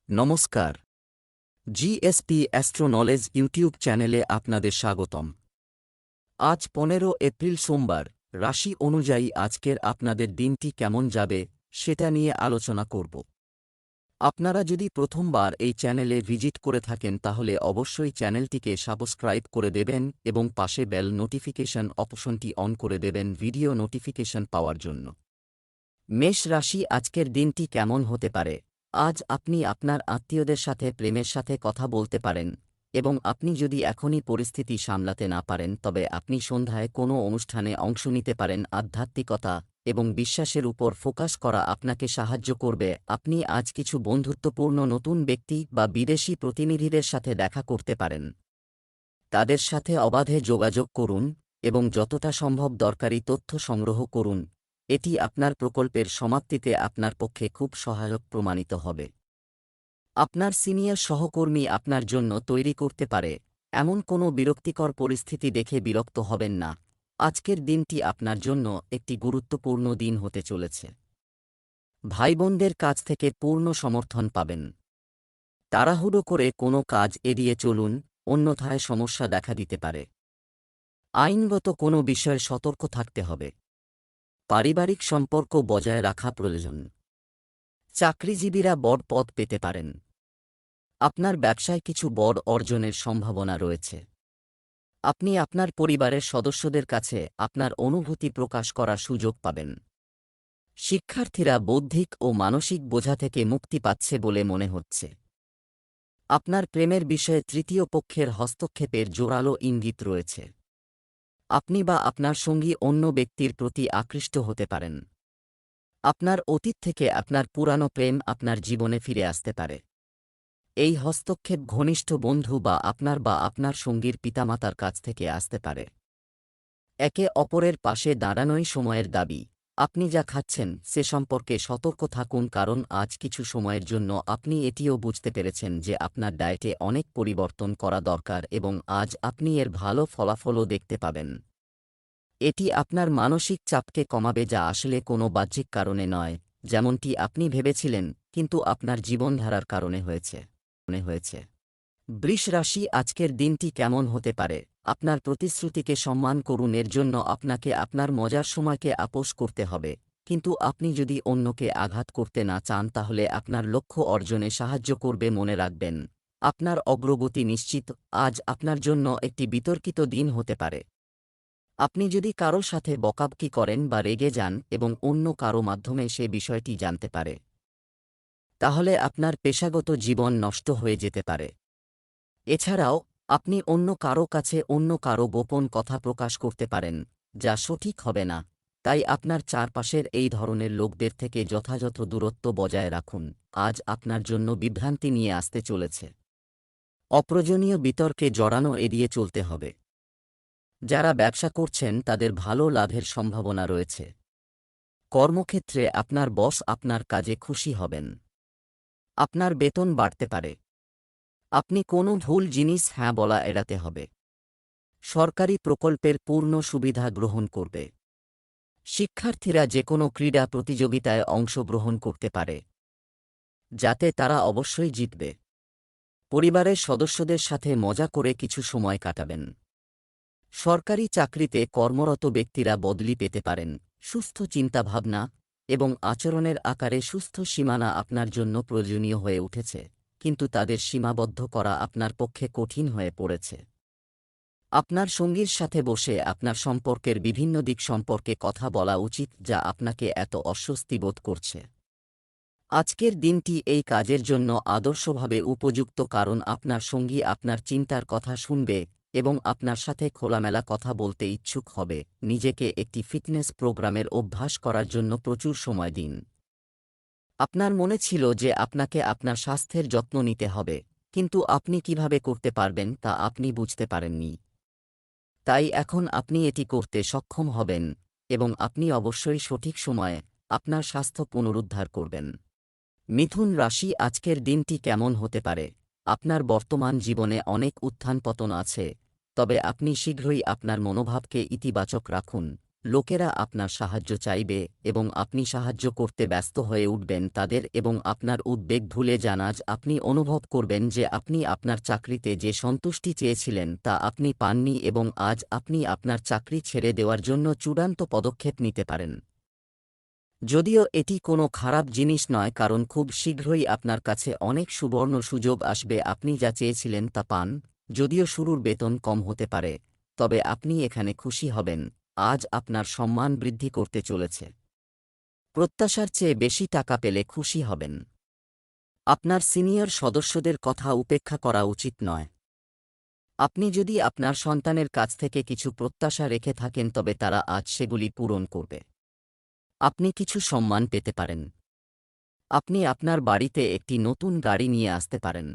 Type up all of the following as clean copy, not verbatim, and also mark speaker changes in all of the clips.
Speaker 1: নমস্কার। GSP astro knowledge YouTube চ্যানেলে আপনাদের স্বাগতম। আজ 15 এপ্রিল সোমবার। রাশি অনুযায়ী আজকের আপনাদের দিনটি কেমন যাবে সেটা নিয়ে আলোচনা করব। আপনারা যদি প্রথমবার এই চ্যানেলে ভিজিট করে থাকেন তাহলে অবশ্যই চ্যানেলটিকে সাবস্ক্রাইব করে দেবেন এবং পাশে বেল নোটিফিকেশন অপশনটি অন করে দেবেন ভিডিও নোটিফিকেশন পাওয়ার জন্য। মেষ রাশি আজকের দিনটি কেমন হতে পারে। আজ আপনি আপনার আত্মীয়দের সাথে প্রেমের সাথে কথা বলতে পারেন এবং আপনি যদি এখনই পরিস্থিতি সামলাতে না পারেন তবে আপনি সন্ধ্যায় কোনো অনুষ্ঠানে অংশ নিতে পারেন। আধ্যাত্মিকতা এবং বিশ্বাসের উপর ফোকাস করা আপনাকে সাহায্য করবে। আপনি আজ কিছু বন্ধুত্বপূর্ণ নতুন ব্যক্তি বা বিদেশি প্রতিনিধিদের সাথে দেখা করতে পারেন। তাদের সাথে অবাধে যোগাযোগ করুন এবং যতটা সম্ভব দরকারি তথ্য সংগ্রহ করুন। এটি আপনার প্রকল্পের সমাপ্তিতে আপনার পক্ষে খুব সহায়ক প্রমাণিত হবে। আপনার সিনিয়র সহকর্মী আপনার জন্য তৈরি করতে পারে এমন কোনো বিরক্তিকর পরিস্থিতি দেখে বিরক্ত হবেন না। আজকের দিনটি আপনার জন্য একটি গুরুত্বপূর্ণ দিন হতে চলেছে। ভাইবোনদের কাছ থেকে পূর্ণ সমর্থন পাবেন। তাড়াহুড়ো করে কোনো কাজ এড়িয়ে চলুন, অন্যথায় সমস্যা দেখা দিতে পারে। আইনগত কোনো বিষয়ে সতর্ক থাকতে হবে। পারিবারিক সম্পর্ক বজায় রাখা প্রয়োজন। চাকরিজীবীরা বড় পদ পেতে পারেন। আপনার ব্যবসায় কিছু বড় অর্জনের সম্ভাবনা রয়েছে। আপনি আপনার পরিবারের সদস্যদের কাছে আপনার অনুভূতি প্রকাশ করার সুযোগ পাবেন। শিক্ষার্থীরা বৌদ্ধিক ও মানসিক বোঝা থেকে মুক্তি পাচ্ছে বলে মনে হচ্ছে। আপনার প্রেমের বিষয়ে তৃতীয় পক্ষের হস্তক্ষেপের জোরালো ইঙ্গিত রয়েছে। আপনি বা আপনার সঙ্গী অন্য ব্যক্তির প্রতি আকৃষ্ট হতে পারেন। আপনার অতীত থেকে আপনার পুরানো প্রেম আপনার জীবনে ফিরে আসতে পারে। এই হস্তক্ষেপ ঘনিষ্ঠ বন্ধু বা আপনার সঙ্গীর পিতামাতার কাছ থেকে আসতে পারে। একে অপরের পাশে দাঁড়ানোই সময়ের দাবি। আপনি যা খাচ্ছেন সে সম্পর্কে সতর্ক থাকুন, কারণ আজ কিছু সময়ের জন্য আপনি এটিও বুঝতে পেরেছেন যে আপনার ডায়েটে অনেক পরিবর্তন করা দরকার এবং আজ আপনি এর ভালো ফলাফলও দেখতে পাবেন। এটি আপনার মানসিক চাপকে কমাবে, যা আসলে কোনো বাহ্যিক কারণে নয় যেমনটি আপনি ভেবেছিলেন, কিন্তু আপনার জীবনধারার কারণে হয়েছে। বৃষ রাশি আজকের দিনটি কেমন হতে পারে। আপনার প্রতিশ্রুতিকে সম্মান করুন, এর জন্য আপনাকে আপনার মজার সময়কে আপোস করতে হবে। কিন্তু আপনি যদি অন্যকে আঘাত করতে না চান তাহলে আপনার লক্ষ্য অর্জনে সাহায্য করবে। মনে রাখবেন, আপনার অগ্রগতি নিশ্চিত। আজ আপনার জন্য একটি বিতর্কিত দিন হতে পারে। আপনি যদি কারো সাথে বকাবকি করেন বা রেগে যান এবং অন্য কারো মাধ্যমে সে বিষয়টি জানতে পারে, তাহলে আপনার পেশাগত জীবন নষ্ট হয়ে যেতে পারে। এছাড়াও আপনি অন্য কারো কাছে অন্য কারো গোপন কথা প্রকাশ করতে পারেন, যা সঠিক হবে না। তাই আপনার চারপাশের এই ধরনের লোকদের থেকে যথাযথ দূরত্ব বজায় রাখুন। আজ আপনার জন্য বিভ্রান্তি নিয়ে আসতে চলেছে। অপ্রয়োজনীয় বিতর্কে জড়ানো এড়িয়ে চলতে হবে। যারা ব্যবসা করছেন তাদের ভালো লাভের সম্ভাবনা রয়েছে। কর্মক্ষেত্রে আপনার বস আপনার কাজে খুশি হবেন। আপনার বেতন বাড়তে পারে। আপনি কোনো ভুল জিনিস হ্যাঁ বলা এড়াতে হবে। সরকারি প্রকল্পের পূর্ণ সুবিধা গ্রহণ করবে। শিক্ষার্থীরা যে কোনো ক্রীড়া প্রতিযোগিতায় অংশগ্রহণ করতে পারে, যাতে তারা অবশ্যই জিতবে। পরিবারের সদস্যদের সাথে মজা করে কিছু সময় কাটাবেন। সরকারি চাকরিতে কর্মরত ব্যক্তিরা বদলি পেতে পারেন। সুস্থ চিন্তাভাবনা এবং আচরণের আকারে সুস্থ সীমানা আপনার জন্য প্রয়োজনীয় হয়ে উঠেছে, কিন্তু তাদের সীমাবদ্ধ করা আপনার পক্ষে কঠিন হয়ে পড়েছে। আপনার সঙ্গীর সাথে বসে আপনার সম্পর্কের বিভিন্ন দিক সম্পর্কে কথা বলা উচিত, যা আপনাকে এত অস্বস্তি বোধ করছে। আজকের দিনটি এই কাজের জন্য আদর্শভাবে উপযুক্ত, কারণ আপনার সঙ্গী আপনার চিন্তার কথা শুনবে এবং আপনার সাথে খোলামেলা কথা বলতে ইচ্ছুক হবে। নিজেকে একটি ফিটনেস প্রোগ্রামের অভ্যাস করার জন্য প্রচুর সময় দিন। আপনার মনে ছিল যে আপনাকে আপনার স্বাস্থ্যের যত্ন নিতে হবে, কিন্তু আপনি কিভাবে করতে পারবেন তা আপনি বুঝতে পারেননি। তাই এখন আপনি এটি করতে সক্ষম হবেন এবং আপনি অবশ্যই সঠিক সময়ে আপনার স্বাস্থ্য পুনরুদ্ধার করবেন। মিথুন রাশি আজকের দিনটি কেমন হতে পারে। আপনার বর্তমান জীবনে অনেক উত্থান পতন আছে, তবে আপনি শীঘ্রই আপনার মনোভাবকে ইতিবাচক রাখুন। লোকেরা আপনার সাহায্য চাইবে এবং আপনি সাহায্য করতে ব্যস্ত হয়ে উঠবেন তাদের এবং আপনার উদ্বেগ ভুলে যান। আজ আপনি অনুভব করবেন যে আপনি আপনার চাকরিতে যে সন্তুষ্টি চেয়েছিলেন তা আপনি পাননি এবং আজ আপনি আপনার চাকরি ছেড়ে দেওয়ার জন্য চূড়ান্ত পদক্ষেপ নিতে পারেন। যদিও এটি কোনো খারাপ জিনিস নয়, কারণ খুব শীঘ্রই আপনার কাছে অনেক সুবর্ণ সুযোগ আসবে, আপনি যা চেয়েছিলেন তা পান। যদিও শুরুর বেতন কম হতে পারে, তবে আপনি এখানে খুশি হবেন। আজ আপনার সম্মান বৃদ্ধি করতে চলেছে। প্রত্যাশার চেয়ে বেশি টাকা পেলে খুশি হবেন। আপনার সিনিয়র সদস্যদের কথা উপেক্ষা করা উচিত নয়। আপনি যদি আপনার সন্তানের কাছ থেকে কিছু প্রত্যাশা রেখে থাকেন তবে তারা আজ সেগুলি পূরণ করবে। আপনি কিছু সম্মান পেতে পারেন। আপনি আপনার বাড়িতে একটি নতুন গাড়ি নিয়ে আসতে পারেন।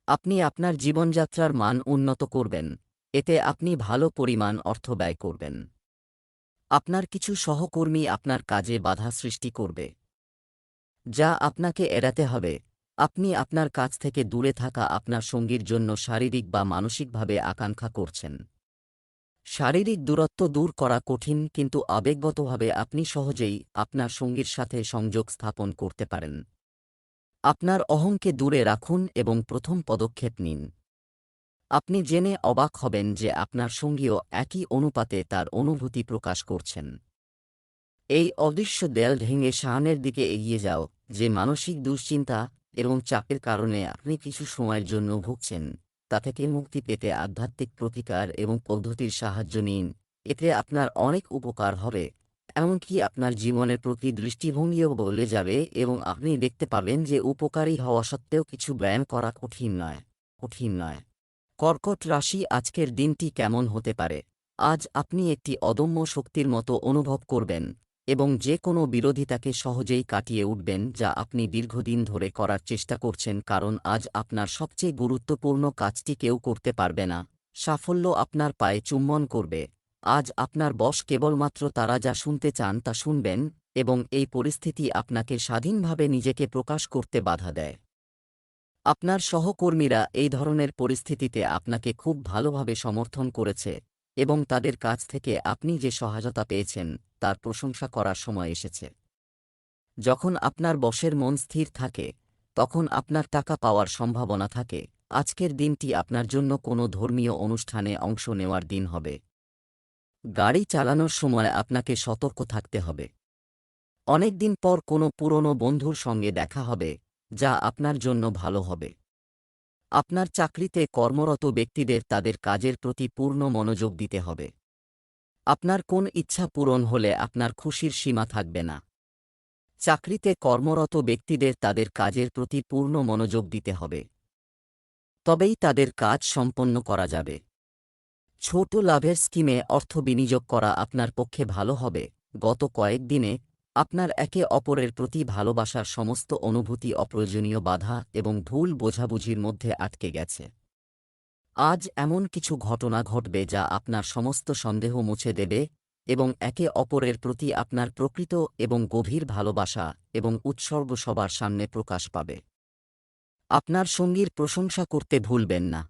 Speaker 1: আপনি আপনার জীবনযাত্রার মান উন্নত করবেন, এতে আপনি ভালো পরিমাণ অর্থ ব্যয় করবেন। আপনার কিছু সহকর্মী আপনার কাজে বাধা সৃষ্টি করবে, যা আপনাকে এড়াতে হবে। আপনি আপনার কাছ থেকে দূরে থাকা আপনার সঙ্গীর জন্য শারীরিক বা মানসিকভাবে আকাঙ্ক্ষা করছেন। শারীরিক দূরত্ব দূর করা কঠিন, কিন্তু আবেগগতভাবে আপনি সহজেই আপনার সঙ্গীর সাথে সংযোগ স্থাপন করতে পারেন। আপনার অহংকে দূরে রাখুন এবং প্রথম পদক্ষেপ নিন। আপনি জেনে অবাক হবেন যে আপনার সঙ্গীও একই অনুপাতে তার অনুভূতি প্রকাশ করছেন। এই অদৃশ্য দেয়াল ভেঙে সামনের দিকে এগিয়ে যাও। যে মানসিক দুশ্চিন্তা এবং চাপের কারণে আপনি কিছু সময়ের জন্য ভুগছেন, তা থেকে মুক্তি পেতে আধ্যাত্মিক প্রতিকার এবং পদ্ধতির সাহায্য নিন। এতে আপনার অনেক উপকার হবে, এমনকি আপনার জীবনের প্রতি দৃষ্টিভঙ্গিও বদলে যাবে এবং আপনি দেখতে পাবেন যে উপকারী হওয়া সত্ত্বেও কিছু ব্যায়াম করা কঠিন নয়। কর্কট রাশি, আজকের দিনটি কেমন হতে পারে? আজ আপনি একটি অদম্য শক্তির মতো অনুভব করবেন এবং যে কোনো বিরোধিতাকে সহজেই কাটিয়ে উঠবেন যা আপনি দীর্ঘদিন ধরে করার চেষ্টা করছেন, কারণ আজ আপনার সবচেয়ে গুরুত্বপূর্ণ কাজটি কেউ করতে পারবে না। সাফল্য আপনার পায়ে চুম্বন করবে। আজ আপনার বস কেবলমাত্র তারা যা শুনতে চান তা শুনবেন এবং এই পরিস্থিতি আপনাকে স্বাধীনভাবে নিজেকে প্রকাশ করতে বাধা দেয়। আপনার সহকর্মীরা এই ধরনের পরিস্থিতিতে আপনাকে খুব ভালোভাবে সমর্থন করেছে এবং তাদের কাছ থেকে আপনি যে সহায়তা পেয়েছেন তার প্রশংসা করার সময় এসেছে। যখন আপনার বসের মন স্থির থাকে, তখন আপনার টাকা পাওয়ার সম্ভাবনা থাকে। আজকের দিনটি আপনার জন্য কোনো ধর্মীয় অনুষ্ঠানে অংশ নেওয়ার দিন হবে। গাড়ি চালানোর সময় আপনাকে সতর্ক থাকতে হবে। অনেক দিন পর কোনো পুরনো বন্ধুর সঙ্গে দেখা হবে, যা আপনার জন্য ভালো হবে। আপনার চাকরিতে কর্মরত ব্যক্তিদের তাদের কাজের প্রতি পূর্ণ মনোযোগ দিতে হবে। আপনার কোন ইচ্ছা পূরণ হলে আপনার খুশির সীমা থাকবে না। চাকরিতে কর্মরত ব্যক্তিদের তাদের কাজের প্রতি পূর্ণ মনোযোগ দিতে হবে, তবেই তাদের কাজ সম্পন্ন করা যাবে। ছোট লাভের স্কিমে অর্থ বিনিয়োগ করা আপনার পক্ষে ভালো হবে। গত কয়েকদিনে আপনার একে অপরের প্রতি ভালোবাসার সমস্ত অনুভূতি অপ্রয়োজনীয় বাধা এবং ভুল বোঝাবুঝির মধ্যে আটকে গেছে। আজ এমন কিছু ঘটনা ঘটবে যা আপনার সমস্ত সন্দেহ মুছে দেবে এবং একে অপরের প্রতি আপনার প্রকৃত এবং গভীর ভালোবাসা এবং উৎসর্গ সবার সামনে প্রকাশ পাবে। আপনার সঙ্গীর প্রশংসা করতে ভুলবেন না।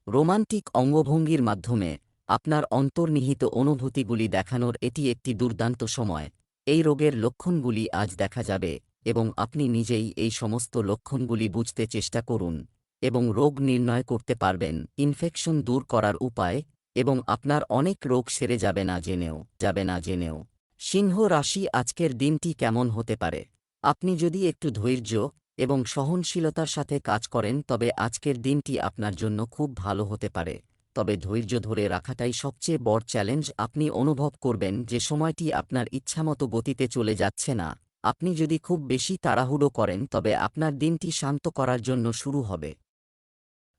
Speaker 1: রোমান্টিক অঙ্গভঙ্গির মাধ্যমে আপনার অন্তর্নিহিত অনুভূতিগুলি দেখানোর এটি একটি দুর্দান্ত সময়। এই রোগের লক্ষণগুলি আজ দেখা যাবে এবং আপনি নিজেই এই সমস্ত লক্ষণগুলি বুঝতে চেষ্টা করুন এবং রোগ নির্ণয় করতে পারবেন, ইনফেকশন দূর করার উপায়, এবং আপনার অনেক রোগ সেরে যাবে না জেনেও। সিংহ রাশি, আজকের দিনটি কেমন হতে পারে? আপনি যদি একটু ধৈর্য এবং সহনশীলতার সাথে কাজ করেন তবে আজকের দিনটি আপনার জন্য খুব ভালো হতে পারে। তবে ধৈর্য ধরে রাখাটাই সবচেয়ে বড় চ্যালেঞ্জ। আপনি অনুভব করবেন যে সময়টি আপনার ইচ্ছামতো গতিতে চলে যাচ্ছে না। আপনি যদি খুব বেশি তাড়াহুড়ো করেন তবে আপনার দিনটি শান্ত করার জন্য শুরু হবে।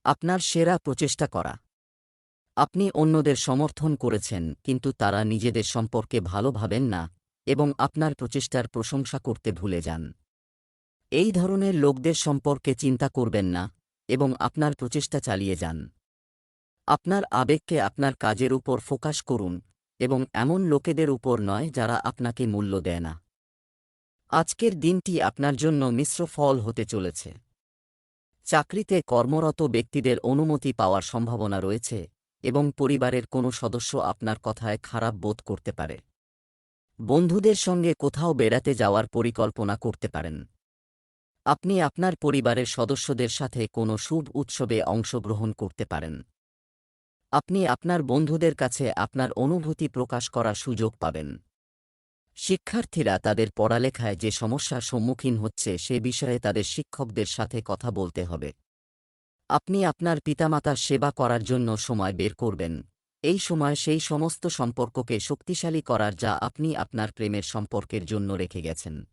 Speaker 1: আপনার সেরা প্রচেষ্টা করা। আপনি অন্যদের সমর্থন করেছেন কিন্তু তারা নিজেদের সম্পর্কে ভালো ভাবেন না এবং আপনার প্রচেষ্টার প্রশংসা করতে ভুলে যান। এই ধরনের লোকদের সম্পর্কে চিন্তা করবেন না এবং আপনার প্রচেষ্টা চালিয়ে যান। আপনার আবেগকে আপনার কাজের উপর ফোকাস করুন এবং এমন লোকেদের উপর নয় যারা আপনাকে মূল্য দেয় না। আজকের দিনটি আপনার জন্য মিশ্র ফল হতে চলেছে। চাকরিতে কর্মরত ব্যক্তিদের অনুমতি পাওয়ার সম্ভাবনা রয়েছে এবং পরিবারের কোনো সদস্য আপনার কথায় খারাপ বোধ করতে পারে। বন্ধুদের সঙ্গে কোথাও বেড়াতে যাওয়ার পরিকল্পনা করতে পারেন। আপনি আপনার পরিবারের সদস্যদের সাথে কোনো শুভ উৎসবে অংশগ্রহণ করতে পারেন। আপনি আপনার বন্ধুদের কাছে আপনার অনুভূতি প্রকাশ করার সুযোগ পাবেন। শিক্ষার্থীরা তাদের পড়ালেখায় যে সমস্যার সম্মুখীন হচ্ছে সে বিষয়ে তাদের শিক্ষকদের সাথে কথা বলতে হবে। আপনি আপনার পিতামাতার সেবা করার জন্য সময় বের করবেন। এই সময় সেই সমস্ত সম্পর্ককে শক্তিশালী করার যা আপনি আপনার প্রেমের সম্পর্কের জন্য রেখে গেছেন।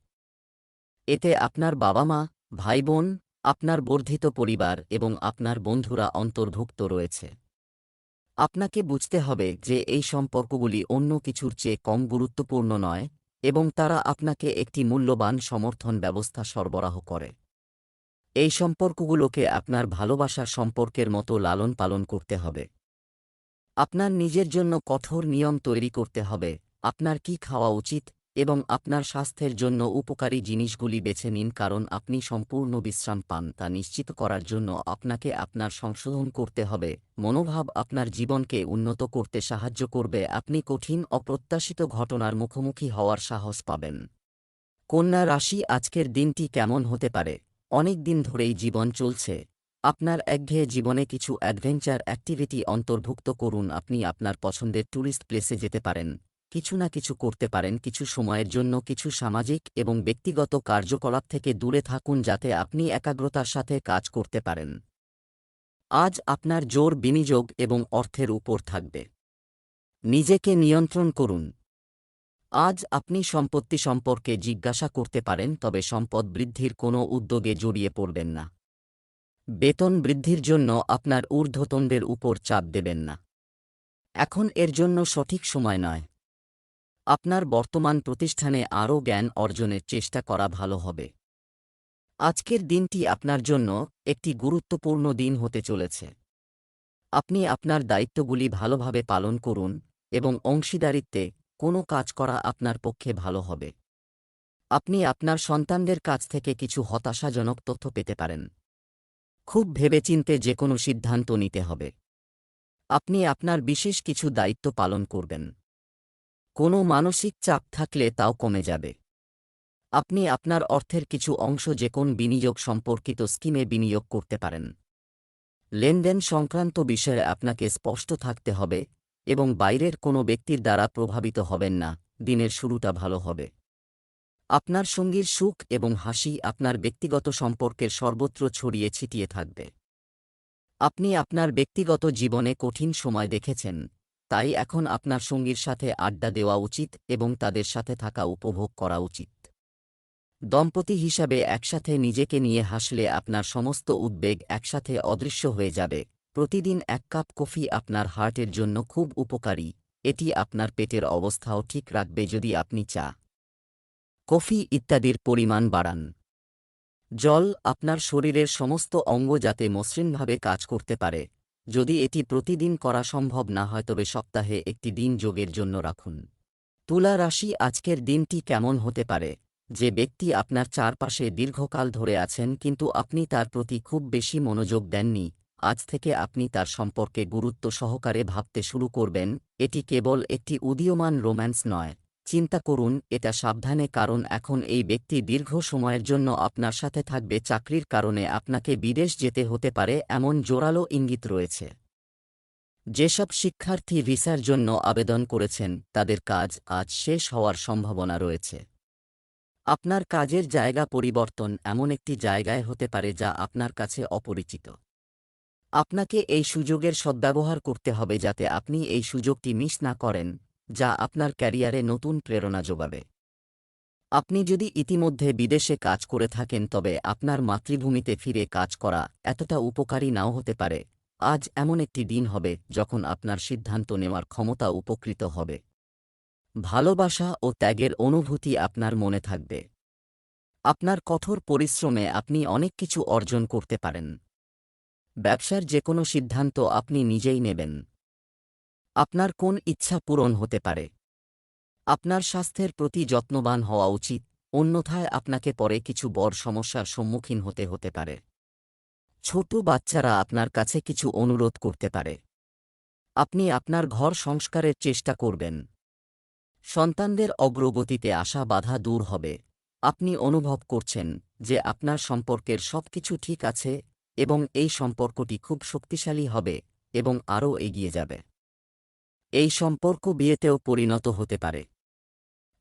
Speaker 1: এতে আপনার বাবা-মা, ভাই-বোন, আপনার বর্ধিত পরিবার এবং আপনার বন্ধুরা অন্তর্ভুক্ত রয়েছে। আপনাকে বুঝতে হবে যে এই সম্পর্কগুলি অন্য কিছুর চেয়ে কম গুরুত্বপূর্ণ নয় এবং তারা আপনাকে একটি মূল্যবান সমর্থন ব্যবস্থা সরবরাহ করে। এই সম্পর্কগুলোকে আপনার ভালোবাসার সম্পর্কের মতো লালন পালন করতে হবে। আপনার নিজের জন্য কঠোর নিয়ম তৈরি করতে হবে। আপনার কি খাওয়া উচিত এবং আপনার স্বাস্থ্যের জন্য উপকারী জিনিসগুলি বেছে নিন, কারণ আপনি সম্পূর্ণ বিশ্রাম পান তা নিশ্চিত করার জন্য আপনাকে আপনার সংশোধন করতে হবে। মনোভাব আপনার জীবনকে উন্নত করতে সাহায্য করবে। আপনি কঠিন অপ্রত্যাশিত ঘটনার মুখোমুখি হওয়ার সাহস পাবেন। কন্যা রাশি, আজকের দিনটি কেমন হতে পারে? অনেক দিন ধরেই জীবন চলছে। আপনার একঘেয়ে জীবনে কিছু অ্যাডভেঞ্চার অ্যাক্টিভিটি অন্তর্ভুক্ত করুন। আপনি আপনার পছন্দের ট্যুরিস্ট প্লেসে যেতে পারেন, কিছু না কিছু করতে পারেন। কিছু সময়ের জন্য কিছু সামাজিক এবং ব্যক্তিগত কার্যকলাপ থেকে দূরে থাকুন যাতে আপনি একাগ্রতার সাথে কাজ করতে পারেন। আজ আপনার জোর বিনিয়োগ এবং অর্থের উপর থাকবে। নিজেকে নিয়ন্ত্রণ করুন। আজ আপনি সম্পত্তি সম্পর্কে জিজ্ঞাসা করতে পারেন, তবে সম্পদ বৃদ্ধির কোনো উদ্যোগে জড়িয়ে পড়বেন না। বেতন বৃদ্ধির জন্য আপনার ঊর্ধ্বতনদের উপর চাপ দেবেন না। এখন এর জন্য সঠিক সময় নয়। আপনার বর্তমান প্রতিষ্ঠানে আরও জ্ঞান অর্জনের চেষ্টা করা ভালো হবে। আজকের দিনটি আপনার জন্য একটি গুরুত্বপূর্ণ দিন হতে চলেছে। আপনি আপনার দায়িত্বগুলি ভালোভাবে পালন করুন এবং অংশীদারিত্বে কোনো কাজ করা আপনার পক্ষে ভালো হবে। আপনি আপনার সন্তানদের কাছ থেকে কিছু হতাশাজনক তথ্য পেতে পারেন। খুব ভেবেচিন্তে যে কোনো সিদ্ধান্ত নিতে হবে। আপনি আপনার বিশেষ কিছু দায়িত্ব পালন করবেন। কোনো মানসিক চাপ থাকলে তাও কমে যাবে। আপনি আপনার অর্থের কিছু অংশ যে কোন বিনিয়োগ সম্পর্কিত স্কিমে বিনিয়োগ করতে পারেন। লেনদেন সংক্রান্ত বিষয়ে আপনাকে স্পষ্ট থাকতে হবে এবং বাইরের কোনো ব্যক্তির দ্বারা প্রভাবিত হবেন না। দিনের শুরুটা ভালো হবে। আপনার সঙ্গীর সুখ এবং হাসি আপনার ব্যক্তিগত সম্পর্কের সর্বত্র ছড়িয়ে ছিটিয়ে থাকবে। আপনি আপনার ব্যক্তিগত জীবনে কঠিন সময় দেখেছেন, তাই এখন আপনার সঙ্গীর সাথে আড্ডা দেওয়া উচিত এবং তাদের সাথে থাকা উপভোগ করা উচিত। দম্পতি হিসাবে একসাথে নিজেকে নিয়ে হাসলে আপনার সমস্ত উদ্বেগ একসাথে অদৃশ্য হয়ে যাবে। প্রতিদিন এক কাপ কফি আপনার হার্টের জন্য খুব উপকারী। এটি আপনার পেটের অবস্থাও ঠিক রাখবে। যদি আপনি চা, কফি ইত্যাদির পরিমাণ বাড়ান। জল আপনার শরীরের সমস্ত অঙ্গ যাতে মসৃণভাবে কাজ করতে পারে। যদি এটি প্রতিদিন করা সম্ভব না হয় তবে সপ্তাহে একটি দিন যোগের জন্য রাখুন। তুলা রাশি, আজকের দিনটি কেমন হতে পারে? যে ব্যক্তি আপনার চারপাশে দীর্ঘকাল ধরে আছেন কিন্তু আপনি তার প্রতি খুব বেশি মনোযোগ দেননি, আজ থেকে আপনি তার সম্পর্কে গুরুত্ব সহকারে ভাবতে শুরু করবেন। এটি কেবল একটি উদীয়মান রোম্যান্স নয়। চিন্তা করুন এটা সাবধানে, কারণ এখন এই ব্যক্তি দীর্ঘ সময়ের জন্য আপনার সাথে থাকবে। চাকরির কারণে আপনাকে বিদেশ যেতে হতে পারে এমন জোরালো ইঙ্গিত রয়েছে। যেসব শিক্ষার্থী ভিসার জন্য আবেদন করেছেন তাদের কাজ আজ শেষ হওয়ার সম্ভাবনা রয়েছে। আপনার কাজের জায়গা পরিবর্তন এমন একটি জায়গায় হতে পারে যা আপনার কাছে অপরিচিত। আপনাকে এই সুযোগের সদ্ব্যবহার করতে হবে যাতে আপনি এই সুযোগটি মিস না করেন, যা আপনার ক্যারিয়ারে নতুন প্রেরণা যোগাবে। আপনি যদি ইতিমধ্যে বিদেশে কাজ করে থাকেন তবে আপনার মাতৃভূমিতে ফিরে কাজ করা এতটা উপকারী নাও হতে পারে। আজ এমন একটি দিন হবে যখন আপনার সিদ্ধান্ত নেওয়ার ক্ষমতা উপকৃত হবে। ভালোবাসা ও ত্যাগের অনুভূতি আপনার মনে থাকবে। আপনার কঠোর পরিশ্রমে আপনি অনেক কিছু অর্জন করতে পারেন। ব্যবসার যে কোনো সিদ্ধান্ত আপনি নিজেই নেবেন। আপনার কোন ইচ্ছা পূরণ হতে পারে? আপনার স্বাস্থ্যের প্রতি যত্নবান হওয়া উচিত, অন্যথায় আপনাকে পরে কিছু বড় সমস্যার সম্মুখীন হতে পারে। ছোট বাচ্চারা আপনার কাছে কিছু অনুরোধ করতে পারে। আপনি আপনার ঘর সংস্কারের চেষ্টা করবেন। সন্তানদের অগ্রগতিতে আসা বাধা দূর হবে। আপনি অনুভব করছেন যে আপনার সম্পর্কের সবকিছু ঠিক আছে এবং এই সম্পর্কটি খুব শক্তিশালী হবে এবং আরও এগিয়ে যাবে। এই সম্পর্ক বিয়েতেও পরিণত হতে পারে।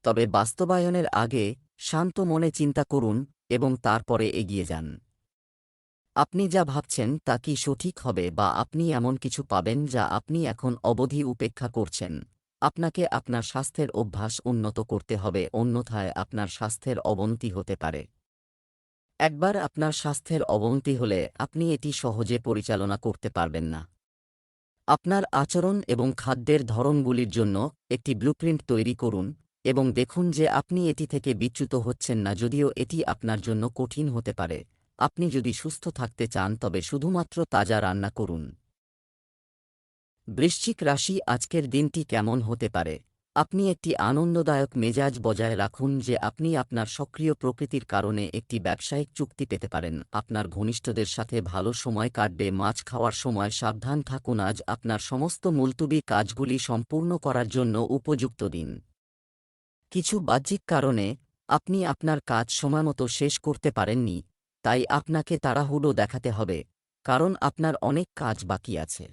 Speaker 1: তবে বাস্তবায়নের আগে শান্ত মনে চিন্তা করুন এবং তারপরে এগিয়ে যান। আপনি যা ভাবছেন তা কি সঠিক হবে, বা আপনি এমন কিছু পাবেন যা আপনি এখন অবধি উপেক্ষা করছেন? আপনাকে আপনার স্বাস্থ্যের অভ্যাস উন্নত করতে হবে, অন্যথায় আপনার স্বাস্থ্যের অবনতি হতে পারে। একবার আপনার স্বাস্থ্যের অবনতি হলে আপনি এটি সহজে পরিচালনা করতে পারবেন না। আপনার আচরণ এবং খাদ্যের ধরনগুলির জন্য একটি ব্লুপ্রিন্ট তৈরি করুন এবং দেখুন যে আপনি এটি থেকে বিচ্যুত হচ্ছেন না। যদিও এটি আপনার জন্য কঠিন হতে পারে, আপনি যদি সুস্থ থাকতে চান তবে শুধুমাত্র তাজা রান্না করুন। বৃশ্চিক রাশি, আজকের দিনটি কেমন হতে পারে? আপনি একটি আনন্দদায়ক মেজাজ বজায় রাখুন যে আপনি আপনার সক্রিয় প্রকৃতির কারণে একটি ব্যবসায়িক চুক্তি পেতে পারেন। আপনার ঘনিষ্ঠদের সাথে ভালো সময় কাটবে। মাছ খাওয়ার সময় সাবধান থাকুন। আজ আপনার সমস্ত মুলতুবি কাজগুলি সম্পূর্ণ করার জন্য উপযুক্ত দিন। কিছু বাহ্যিক কারণে আপনি আপনার কাজ সময়মতো শেষ করতে পারেননি, তাই আপনাকে তাড়াহুড়ো দেখাতে হবে, কারণ আপনার অনেক কাজ বাকি আছে।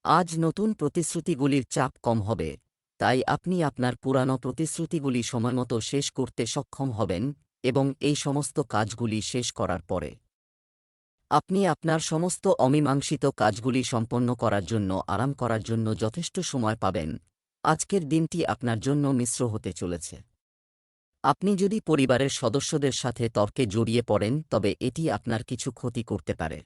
Speaker 1: আজ নতুন প্রতিশ্রুতিগুলির চাপ কম হবে, তাই আপনি আপনার পুরানো প্রতিশ্রুতিগুলি সময়মতো শেষ করতে সক্ষম হবেন এবং এই সমস্ত কাজগুলি শেষ করার পরে আপনি আপনার সমস্ত অমীমাংসিত কাজগুলি সম্পন্ন করার জন্য আরাম করার জন্য যথেষ্ট সময় পাবেন। আজকের দিনটি আপনার জন্য মিশ্র হতে চলেছে। আপনি যদি পরিবারের সদস্যদের সাথে তর্কে জড়িয়ে পড়েন তবে এটি আপনার কিছু ক্ষতি করতে পারে।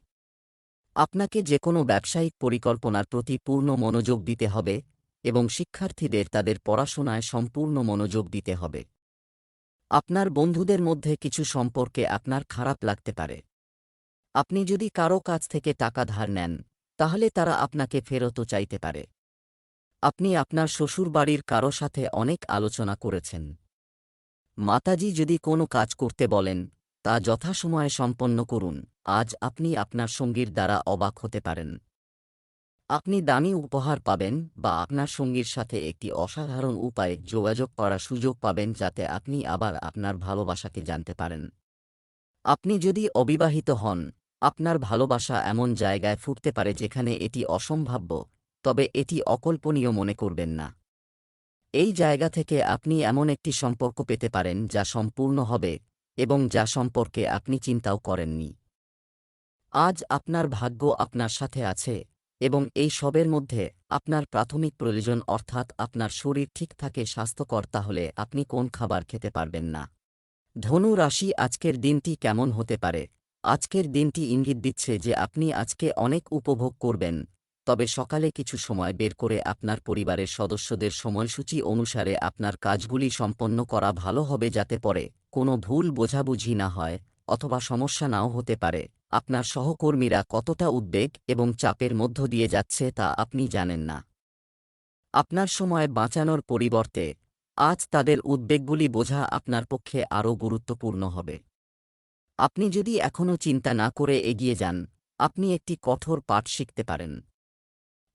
Speaker 1: আপনাকে যেকোনো ব্যবসায়িক পরিকল্পনার প্রতি পূর্ণ মনোযোগ দিতে হবে এবং শিক্ষার্থীদের তাদের পড়াশোনায় সম্পূর্ণ মনোযোগ দিতে হবে। আপনার বন্ধুদের মধ্যে কিছু সম্পর্কে আপনার খারাপ লাগতে পারে। আপনি যদি কারো কাছ থেকে টাকা ধার নেন, তাহলে তারা আপনাকে ফেরতও চাইতে পারে। আপনি আপনার শ্বশুরবাড়ির কারো সাথে অনেক আলোচনা করেছেন। মাতাজি যদি কোনো কাজ করতে বলেন, তা যথাসময়ে সম্পন্ন করুন। আজ আপনি আপনার সঙ্গীর দ্বারা অবাক হতে পারেন। আপনি দামি উপহার পাবেন বা আপনার সঙ্গীর সাথে একটি অসাধারণ উপায়ে যোগাযোগ করার সুযোগ পাবেন যাতে আপনি আবার আপনার ভালোবাসাকে জানতে পারেন। আপনি যদি অবিবাহিত হন, আপনার ভালোবাসা এমন জায়গায় ফুটতে পারে যেখানে এটি অসম্ভাব্য, তবে এটি অকল্পনীয় মনে করবেন না। এই জায়গা থেকে আপনি এমন একটি সম্পর্ক পেতে পারেন যা সম্পূর্ণ হবে এবং যা সম্পর্কে আপনি চিন্তাও করেননি। আজ আপনার ভাগ্য আপনার সাথে আছে এবং এই সবের মধ্যে আপনার প্রাথমিক প্রয়োজন অর্থাৎ আপনার শরীর ঠিক থাকে, স্বাস্থ্যকর, তাহলে আপনি কোন খাবার খেতে পারবেন না। ধনু রাশি, আজকের দিনটি কেমন হতে পারে? আজকের দিনটি ইঙ্গিত দিচ্ছে যে আপনি আজকে অনেক উপভোগ করবেন, তবে সকালে কিছু সময় বের করে আপনার পরিবারের সদস্যদের সময়সূচি অনুসারে আপনার কাজগুলি সম্পন্ন করা ভালো হবে যাতে পরে কোনো ভুল বোঝাবুঝি না হয় অথবা সমস্যা নাও হতে পারে। আপনার সহকর্মীরা কতটা উদ্বেগ এবং চাপের মধ্য দিয়ে যাচ্ছে তা আপনি জানেন না। আপনার সময় বাঁচানোর পরিবর্তে আজ তাদের উদ্বেগগুলি বোঝা আপনার পক্ষে আরও গুরুত্বপূর্ণ হবে। আপনি যদি এখনও চিন্তা না করে এগিয়ে যান, আপনি একটি কঠোর পাঠ শিখতে পারেন।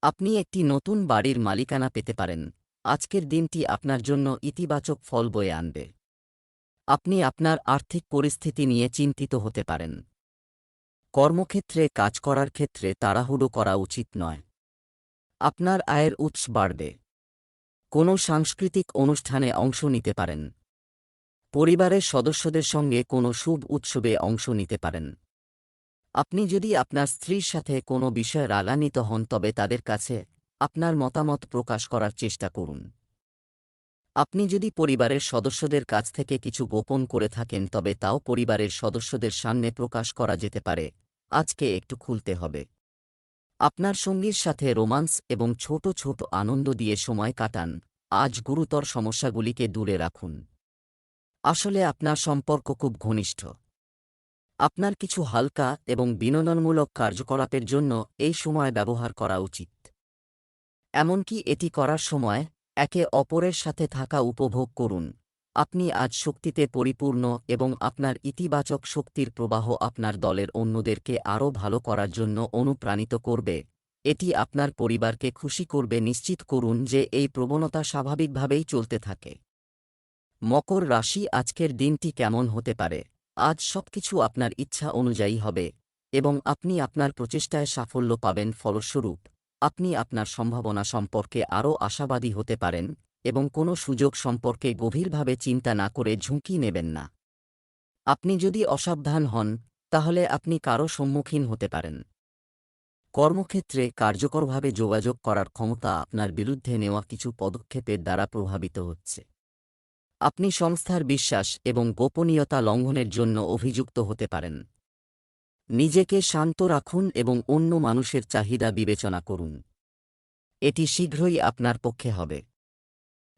Speaker 1: আপনি একটি নতুন বাড়ির মালিকানা পেতে পারেন। আজকের দিনটি আপনার জন্য ইতিবাচক ফল বয়ে আনবে। আপনি আপনার আর্থিক পরিস্থিতি নিয়ে চিন্তিত হতে পারেন। কর্মক্ষেত্রে কাজ করার ক্ষেত্রে তাড়াহুড়ো করা উচিত নয়। আপনার আয়ের উৎস বাড়বে। কোনো সাংস্কৃতিক অনুষ্ঠানে অংশ নিতে পারেন। পরিবারের সদস্যদের সঙ্গে কোনো শুভ উৎসবে অংশ নিতে পারেন। আপনি যদি আপনার স্ত্রীর সাথে কোনো বিষয়ে রাগান্বিত হন তবে তাদের কাছে আপনার মতামত প্রকাশ করার চেষ্টা করুন। আপনি যদি পরিবারের সদস্যদের কাছ থেকে কিছু গোপন করে থাকেন তবে তাও পরিবারের সদস্যদের সামনে প্রকাশ করা যেতে পারে। আজকে একটু খুলতে হবে। আপনার সঙ্গীর সাথে রোমান্স এবং ছোট ছোট আনন্দ দিয়ে সময় কাটান। আজ গুরুতর সমস্যাগুলিকে দূরে রাখুন। আসলে আপনার সম্পর্ক খুব ঘনিষ্ঠ। আপনার কিছু হালকা এবং বিনোদনমূলক কার্যকলাপের জন্য এই সময় ব্যবহার করা উচিত। এমনকি এটি করার সময় একে অপরের সাথে থাকা উপভোগ করুন। আপনি আজ শক্তিতে পরিপূর্ণ এবং আপনার ইতিবাচক শক্তির প্রবাহ আপনার দলের অন্যদেরকে আরও ভালো করার জন্য অনুপ্রাণিত করবে এটি আপনার পরিবারকে খুশি করবে। নিশ্চিত করুন যে এই প্রবণতা স্বাভাবিকভাবেই চলতে থাকে। মকর রাশি আজকের দিনটি কেমন হতে পারে? আজ সবকিছু আপনার ইচ্ছা অনুযায়ী হবে এবং আপনি আপনার প্রচেষ্টায় সাফল্য পাবেন। ফলস্বরূপ আপনি আপনার সম্ভাবনা সম্পর্কে আরও আশাবাদী হতে পারেন এবং কোনো সুযোগ সম্পর্কে গভীরভাবে চিন্তা না করে ঝুঁকি নেবেন না। আপনি যদি অসাবধান হন তাহলে আপনি কারও সম্মুখীন হতে পারেন। কর্মক্ষেত্রে কার্যকরভাবে যোগাযোগ করার ক্ষমতা আপনার বিরুদ্ধে নেওয়া কিছু পদক্ষেপের দ্বারা প্রভাবিত হচ্ছে। আপনি সংস্থার বিশ্বাস এবং গোপনীয়তা লঙ্ঘনের জন্য অভিযুক্ত হতে পারেন। নিজেকে শান্ত রাখুন এবং অন্য মানুষের চাহিদা বিবেচনা করুন। এটি শীঘ্রই আপনার পক্ষে হবে।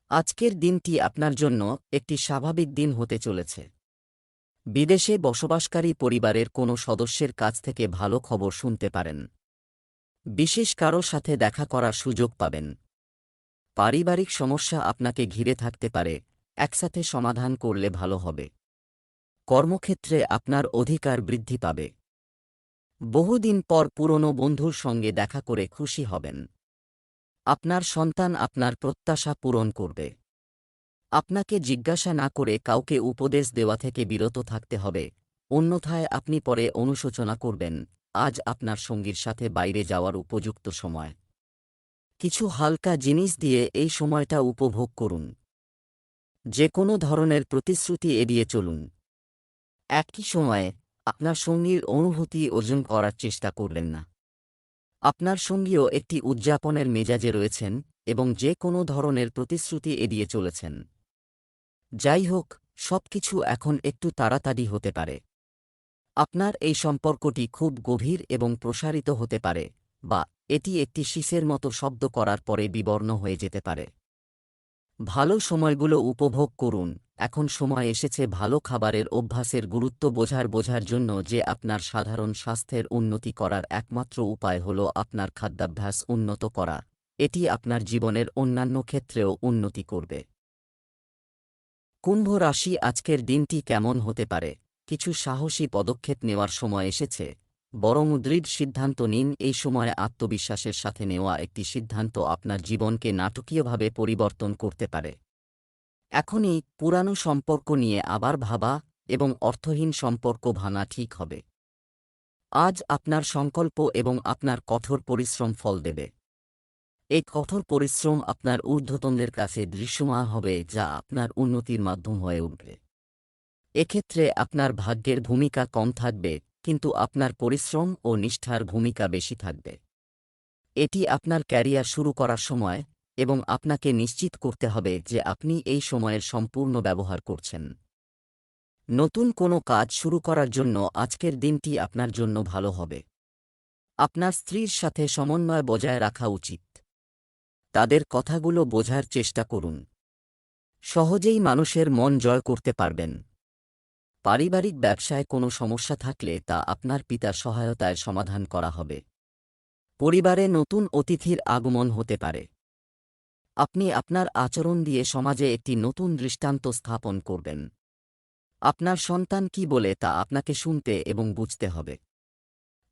Speaker 1: আজকের দিনটি আপনার জন্য একটি স্বাভাবিক দিন হতে চলেছে। বিদেশে বসবাসকারী পরিবারের কোনো সদস্যের কাছ থেকে ভালো খবর শুনতে পারেন। বিশেষ কারো সাথে দেখা করার সুযোগ পাবেন। পারিবারিক সমস্যা আপনাকে ঘিরে থাকতে পারে, একসাথে সমাধান করলে ভালো হবে। কর্মক্ষেত্রে আপনার অধিকার বৃদ্ধি পাবে। বহুদিন পর পুরনো বন্ধুর সঙ্গে দেখা করে খুশি হবেন। আপনার সন্তান আপনার প্রত্যাশা পূরণ করবে। আপনাকে জিজ্ঞাসা না করে কাউকে উপদেশ দেওয়া থেকে বিরত থাকতে হবে, অন্যথায় আপনি পরে অনুশোচনা করবেন। আজ আপনার সঙ্গীর সাথে বাইরে যাওয়ার উপযুক্ত সময়। কিছু হালকা জিনিস দিয়ে এই সময়টা উপভোগ করুন। যে কোনো ধরনের প্রতিশ্রুতি এড়িয়ে চলুন। একই সময়ে আপনার সঙ্গীর অনুভূতি অর্জন করার চেষ্টা করবেন না। আপনার সঙ্গীও একটি উদযাপনের মেজাজে রয়েছেন এবং যে কোনো ধরনের প্রতিশ্রুতি এড়িয়ে চলেছেন। যাই হোক, সবকিছু এখন একটু তাড়াতাড়ি হতে পারে। আপনার এই সম্পর্কটি খুব গভীর এবং প্রসারিত হতে পারে, বা এটি একটি শীষের মতো শব্দ করার পরে বিবর্ণ হয়ে যেতে পারে। ভালো সময়গুলো উপভোগ করুন। এখন সময় এসেছে ভালো খাবারের অভ্যাসের গুরুত্ব বোঝার জন্য যে আপনার সাধারণ স্বাস্থ্যের উন্নতি করার একমাত্র উপায় হল আপনার খাদ্যাভ্যাস উন্নত করা। এটি আপনার জীবনের অন্যান্য ক্ষেত্রেও উন্নতি করবে। কুম্ভ রাশি আজকের দিনটি কেমন হতে পারে? কিছু সাহসী পদক্ষেপ নেওয়ার সময় এসেছে, বরং দৃঢ় সিদ্ধান্ত নিন। এই সময়ে আত্মবিশ্বাসের সাথে নেওয়া একটি সিদ্ধান্ত আপনার জীবনকে নাটকীয়ভাবে পরিবর্তন করতে পারে। এখনই পুরানো সম্পর্ক নিয়ে আবার ভাবা এবং অর্থহীন সম্পর্ক ভাঙা ঠিক হবে। আজ আপনার সংকল্প এবং আপনার কঠোর পরিশ্রম ফল দেবে। এই কঠোর পরিশ্রম আপনার ঊর্ধ্বতনদের কাছে দৃশ্যমান হবে, যা আপনার উন্নতির মাধ্যম হয়ে উঠবে। এক্ষেত্রে আপনার ভাগ্যের ভূমিকা কম থাকবে, কিন্তু আপনার পরিশ্রম ও নিষ্ঠার ভূমিকা বেশি থাকবে। এটি আপনার ক্যারিয়ার শুরু করার সময় এবং আপনাকে নিশ্চিত করতে হবে যে আপনি এই সময়ের সম্পূর্ণ ব্যবহার করছেন। নতুন কোনো কাজ শুরু করার জন্য আজকের দিনটি আপনার জন্য ভালো হবে। আপনার স্ত্রীর সাথে সমন্বয় বজায় রাখা উচিত। তাদের কথাগুলো বোঝার চেষ্টা করুন। সহজেই মানুষের মন জয় করতে পারবেন। পারিবারিক ব্যবসায় কোনো সমস্যা থাকলে তা আপনার পিতার সহায়তায় সমাধান করা হবে। পরিবারে নতুন অতিথির আগমন হতে পারে। আপনি আপনার আচরণ দিয়ে সমাজে একটি নতুন দৃষ্টান্ত স্থাপন করবেন। আপনার সন্তান কি বলে তা আপনাকে শুনতে এবং বুঝতে হবে।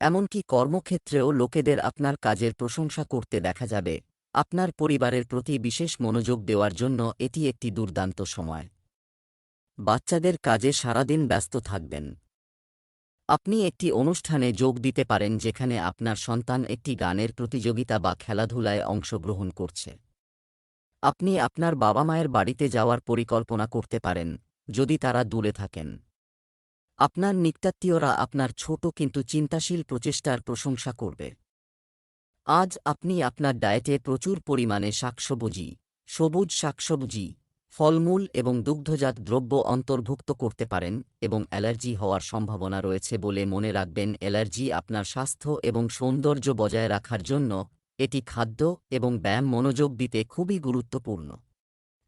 Speaker 1: এমনকি কর্মক্ষেত্রেও লোকেদের আপনার কাজের প্রশংসা করতে দেখা যাবে। আপনার পরিবারের প্রতি বিশেষ মনোযোগ দেওয়ার জন্য এটি একটি দুর্দান্ত সময়। বাচ্চাদের কাজে সারাদিন ব্যস্ত থাকবেন। আপনি একটি অনুষ্ঠানে যোগ দিতে পারেন যেখানে আপনার সন্তান একটি গানের প্রতিযোগিতা বা খেলাধুলায় অংশগ্রহণ করছে। আপনি আপনার বাবা-মায়ের বাড়িতে যাওয়ার পরিকল্পনা করতে পারেন, যদি তারা দূরে থাকেন। আপনার নিকটাত্মীয়রা আপনার ছোট কিন্তু চিন্তাশীল প্রচেষ্টার প্রশংসা করবে। আজ আপনি আপনার ডায়েটে প্রচুর পরিমাণে শাকসবজি, সবুজ শাকসবজি, ফলমূল এবং দুগ্ধজাত দ্রব্য অন্তর্ভুক্ত করতে পারেন এবং অ্যালার্জি হওয়ার সম্ভাবনা রয়েছে বলে মনে রাখবেন। অ্যালার্জি আপনার স্বাস্থ্য এবং সৌন্দর্য বজায় রাখার জন্য এটি খাদ্য এবং ব্যায়াম মনোযোগ দিতে খুবই গুরুত্বপূর্ণ।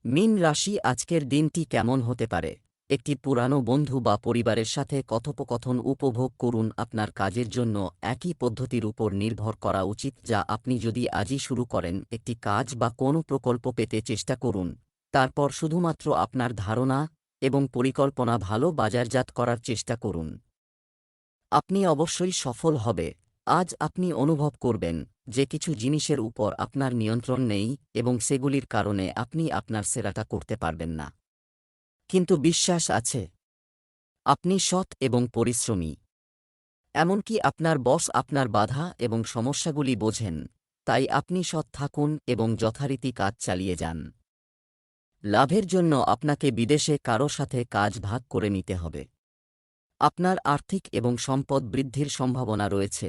Speaker 1: মীন রাশি আজকের দিনটি কেমন হতে পারে? একটি পুরানো বন্ধু বা পরিবারের সাথে কথোপকথন উপভোগ করুন। আপনার কাজের জন্য একই পদ্ধতির উপর নির্ভর করা উচিত যা আপনি যদি আজই শুরু করেন। একটি কাজ বা কোনো প্রকল্প পেতে চেষ্টা করুন, তারপর শুধুমাত্র আপনার ধারণা এবং পরিকল্পনা ভালো বাজারজাত করার চেষ্টা করুন। আপনি অবশ্যই সফল হবে। আজ আপনি অনুভব করবেন যে কিছু জিনিসের উপর আপনার নিয়ন্ত্রণ নেই এবং সেগুলির কারণে আপনি আপনার সেরাটা করতে পারবেন না। কিন্তু বিশ্বাস আছে। আপনি সৎ এবং পরিশ্রমী। এমনকি আপনার বস আপনার বাধা এবং সমস্যাগুলি বোঝেন, তাই আপনি সৎ থাকুন এবং যথারীতি কাজ চালিয়ে যান। লাভের জন্য আপনাকে বিদেশে কারো সাথে কাজ ভাগ করে নিতে হবে। আপনার আর্থিক এবং সম্পদ বৃদ্ধির সম্ভাবনা রয়েছে।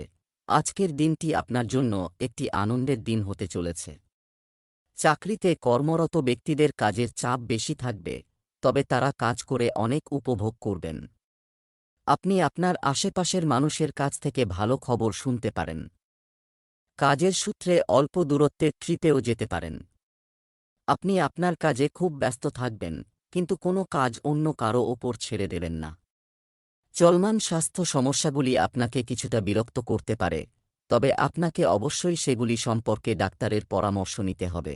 Speaker 1: আজকের দিনটি আপনার জন্য একটি আনন্দের দিন হতে চলেছে। চাকরিতে কর্মরত ব্যক্তিদের কাজের চাপ বেশি থাকবে, তবে তারা কাজ করে অনেক উপভোগ করবেন। আপনি আপনার আশেপাশের মানুষের কাছ থেকে ভালো খবর শুনতে পারেন। কাজের সূত্রে অল্প দূরত্বের ট্রিপেও যেতে পারেন। আপনি আপনার কাজে খুব ব্যস্ত থাকবেন, কিন্তু কোনো কাজ অন্য কারো ওপর ছেড়ে দেবেন না। চলমান স্বাস্থ্য সমস্যাগুলি আপনাকে কিছুটা বিরক্ত করতে পারে, তবে আপনাকে অবশ্যই সেগুলি সম্পর্কে ডাক্তারের পরামর্শ নিতে হবে।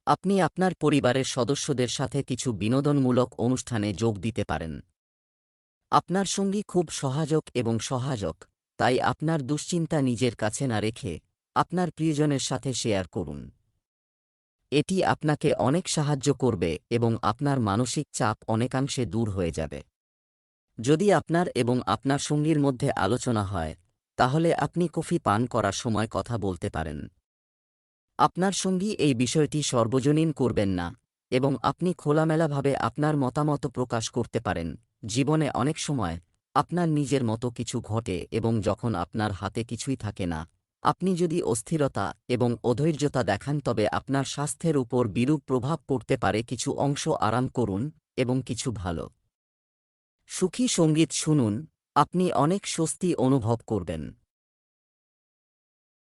Speaker 1: আপনি আপনার পরিবারের সদস্যদের সাথে কিছু বিনোদনমূলক অনুষ্ঠানে যোগ দিতে পারেন। আপনার সঙ্গী খুব সহায়ক, তাই আপনার দুশ্চিন্তা নিজের কাছে না রেখে আপনার প্রিয়জনের সাথে শেয়ার করুন। এটি আপনাকে অনেক সাহায্য করবে এবং আপনার মানসিক চাপ অনেকাংশে দূর হয়ে যাবে। যদি আপনার এবং আপনার সঙ্গীর মধ্যে আলোচনা হয়, তাহলে আপনি কফি পান করার সময় কথা বলতে পারেন। আপনার সঙ্গী এই বিষয়টি সর্বজনীন করবেন না এবং আপনি খোলামেলাভাবে আপনার মতামত প্রকাশ করতে পারেন। জীবনে অনেক সময় আপনার নিজের মতো কিছু ঘটে এবং যখন আপনার হাতে কিছুই থাকে না, আপনি যদি অস্থিরতা এবং অধৈর্যতা দেখান তবে আপনার স্বাস্থ্যের উপর বিরূপ প্রভাব পড়তে পারে। কিছু অংশ আরাম করুন এবং কিছু ভালো সুখী সঙ্গীত শুনুন, আপনি অনেক স্বস্তি অনুভব করবেন।